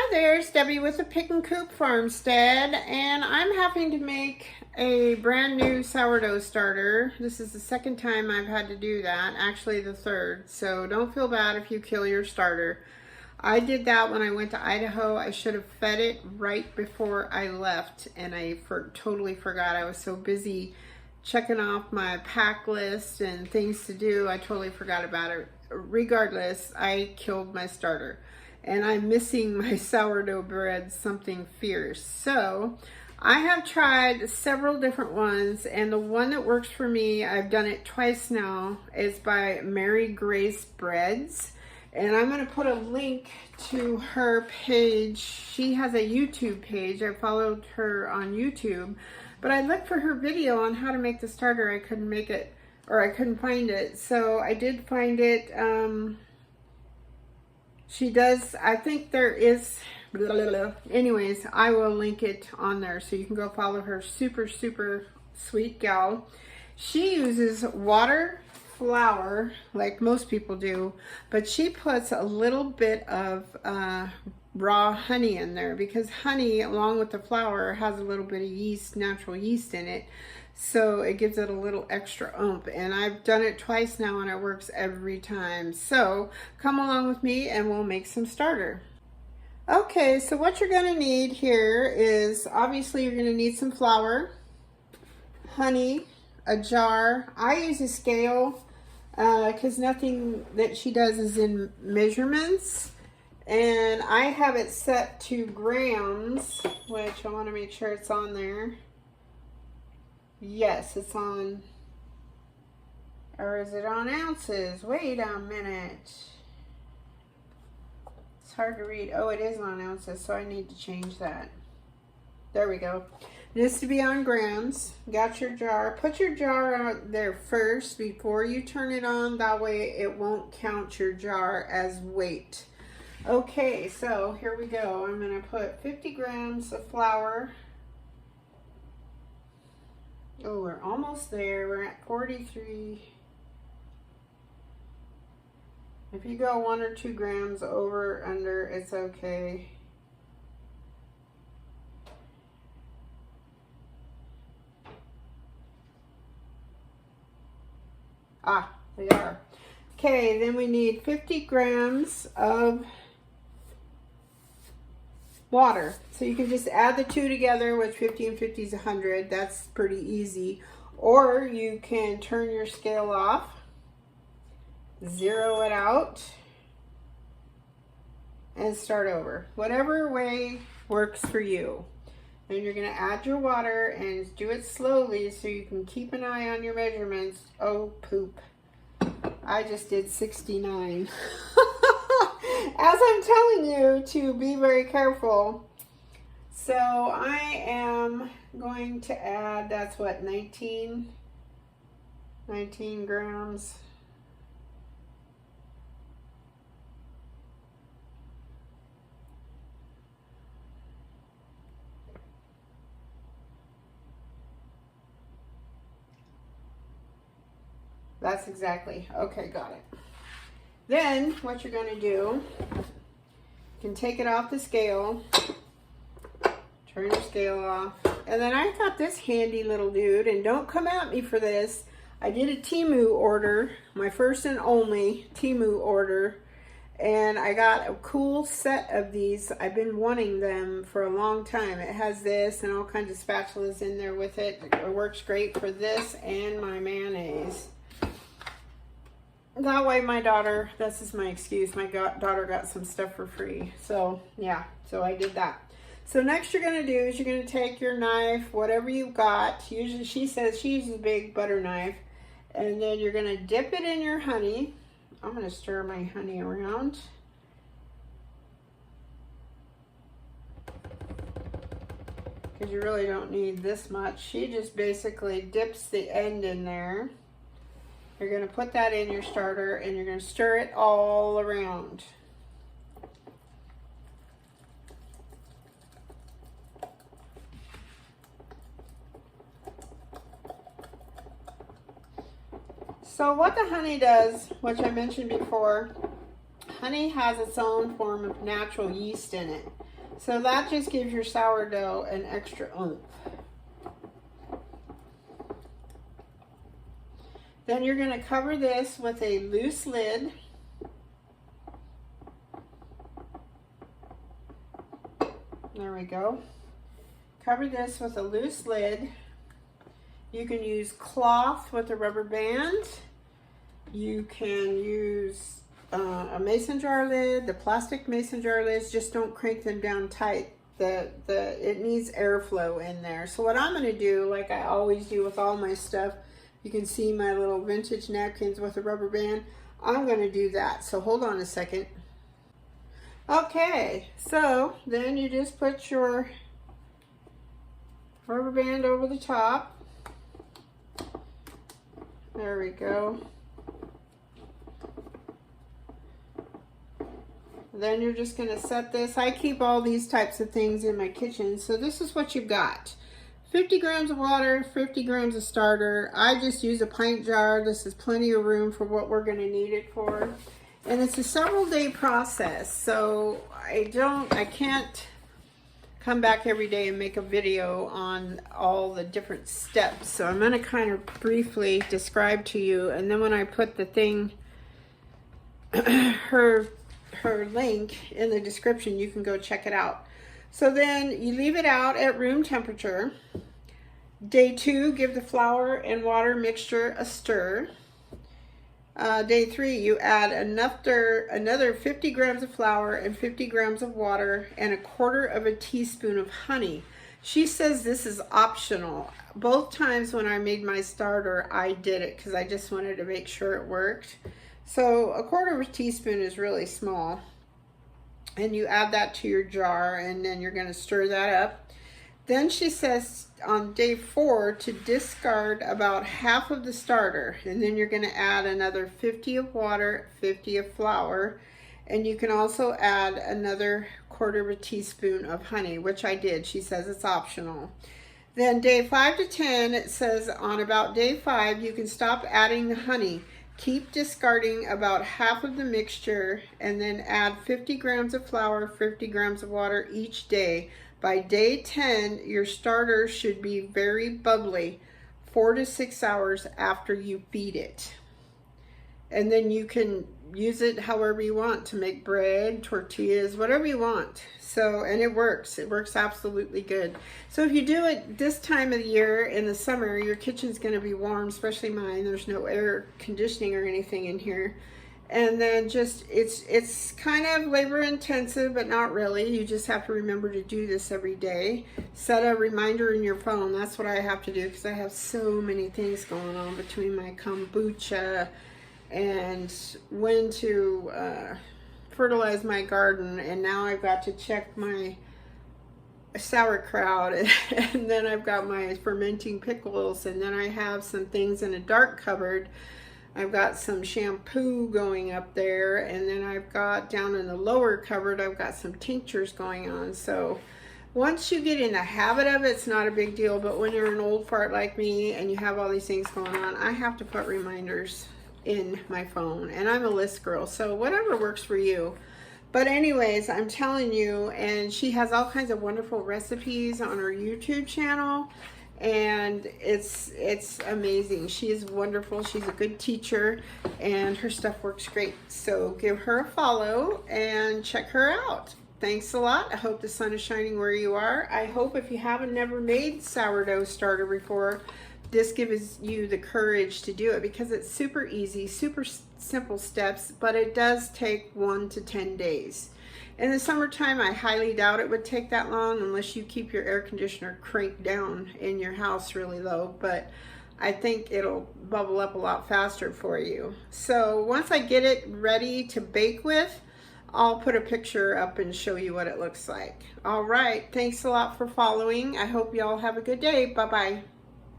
Hi there, it's Debbie with the Pickin Coop Farmstead, and I'm having to make a brand new sourdough starter. This is the second time I've had to do that, actually the third, so don't feel bad if you kill your starter. I did that when I went to Idaho. I should have fed it right before I left, and I totally forgot. I was so busy checking off my pack list and things to do, I totally forgot about it. Regardless, I killed my starter. And I'm missing my sourdough bread, something fierce. So I have tried several different ones, and the one that works for me, I've done it twice now, is by Mary Grace Breads. And I'm going to put a link to her page. She has a YouTube page. I followed her on YouTube. But I looked for her video on how to make the starter. I couldn't make it, or I couldn't find it. So I did find it. She does, I think there is, blah, blah, blah. Anyways, I will link it on there so you can go follow her. Super, super sweet gal. She uses water, flour, like most people do, but she puts a little bit of raw honey in there because honey, along with the flour, has a little bit of yeast, natural yeast in it. So it gives it a little extra oomph, and I've done it twice now and it works every time. So come along with me and we'll make some starter. Okay, so what you're gonna need here is, obviously you're gonna need some flour, honey, a jar. I use a scale because nothing that she does is in measurements. And I have it set to grams, which I wanna make sure it's on there. Yes, it's on, or is it on ounces? Wait a minute. It's hard to read. Oh, it is on ounces, so I need to change that. There we go. It needs to be on grams. Got your jar. Put your jar out there first before you turn it on. That way it won't count your jar as weight. Okay, so here we go. I'm going to put 50 grams of flour. Oh, we're almost there. We're at 43. If you go 1 or 2 grams over, under, it's okay. Ah, they are. Okay, then we need 50 grams of water. So you can just add the two together, which 50 and 50 is 100. That's pretty easy. Or you can turn your scale off, zero it out, and start over. Whatever way works for you. And you're going to add your water and do it slowly so you can keep an eye on your measurements. Oh, poop. I just did 69. As I'm telling you to be very careful. So I am going to add, that's what, 19 grams. That's exactly, okay, got it. Then what you're going to do, you can take it off the scale, turn your scale off, and then I got this handy little dude, and don't come at me for this. I did a Temu order, my first and only Temu order, and I got a cool set of these. I've been wanting them for a long time. It has this and all kinds of spatulas in there with it. It works great for this and my mayonnaise. That way my daughter, this is my excuse, my daughter got some stuff for free. So yeah, so I did that. So next you're going to do is you're going to take your knife, whatever you've got. Usually she says she uses a big butter knife. And then you're going to dip it in your honey. I'm going to stir my honey around. Because you really don't need this much. She just basically dips the end in there. You're going to put that in your starter and you're going to stir it all around. So what the honey does, which I mentioned before, honey has its own form of natural yeast in it. So that just gives your sourdough an extra oomph. Then you're going to cover this with a loose lid. There we go. Cover this with a loose lid. You can use cloth with a rubber band. You can use a mason jar lid. The plastic mason jar lids, just don't crank them down tight. It needs airflow in there. So what I'm going to do, like I always do with all my stuff, you can see my little vintage napkins with a rubber band. I'm going to do that. So hold on a second. Okay, so then you just put your rubber band over the top. There we go. Then you're just going to set this. I keep all these types of things in my kitchen. So this is what you've got. 50 grams of water, 50 grams of starter. I just use a pint jar. This is plenty of room for what we're going to need it for. And it's a several day process. So I can't come back every day and make a video on all the different steps. So I'm going to kind of briefly describe to you. And then when I put the thing, her link in the description, you can go check it out. So then you leave it out at room temperature. Day 2, give the flour and water mixture a stir. Day 3, you add another 50 grams of flour and 50 grams of water and 1/4 teaspoon of honey. She says this is optional. Both times when I made my starter, I did it because I just wanted to make sure it worked. So 1/4 teaspoon is really small. And you add that to your jar, and then you're going to stir that up. Then she says on day 4 to discard about half of the starter, and then you're going to add another 50 of water, 50 of flour, and you can also add another 1/4 teaspoon of honey, which I did. She says it's optional. Then day 5 to 10, it says on about day 5, you can stop adding the honey. Keep discarding about half of the mixture and then add 50 grams of flour, 50 grams of water each day. By day 10, your starter should be very bubbly 4 to 6 hours after you feed it. And then you can use it however you want to make bread, tortillas, whatever you want. So, and it works. It works absolutely good. So if you do it this time of the year in the summer, your kitchen's going to be warm, especially mine. There's no air conditioning or anything in here. And then just, it's kind of labor intensive, but not really. You just have to remember to do this every day. Set a reminder in your phone. That's what I have to do because I have so many things going on between my kombucha and when to fertilize my garden, and now I've got to check my sauerkraut, and then I've got my fermenting pickles, and then I have some things in a dark cupboard. I've got some shampoo going up there, and then I've got down in the lower cupboard, I've got some tinctures going on. So once you get in the habit of it, it's not a big deal, but when you're an old fart like me and you have all these things going on, I have to put reminders in my phone, and I'm a list girl, so whatever works for you. But anyways, I'm telling you, and she has all kinds of wonderful recipes on her YouTube channel, and it's amazing. She is wonderful. She's a good teacher, and her stuff works great. So give her a follow and check her out. Thanks a lot. I hope the sun is shining where you are. I hope if you haven't never made sourdough starter before, this gives you the courage to do it, because it's super easy, super simple steps, but it does take 1 to 10 days. In the summertime, I highly doubt it would take that long unless you keep your air conditioner cranked down in your house really low, but I think it'll bubble up a lot faster for you. So once I get it ready to bake with, I'll put a picture up and show you what it looks like. All right, thanks a lot for following. I hope you all have a good day. Bye-bye.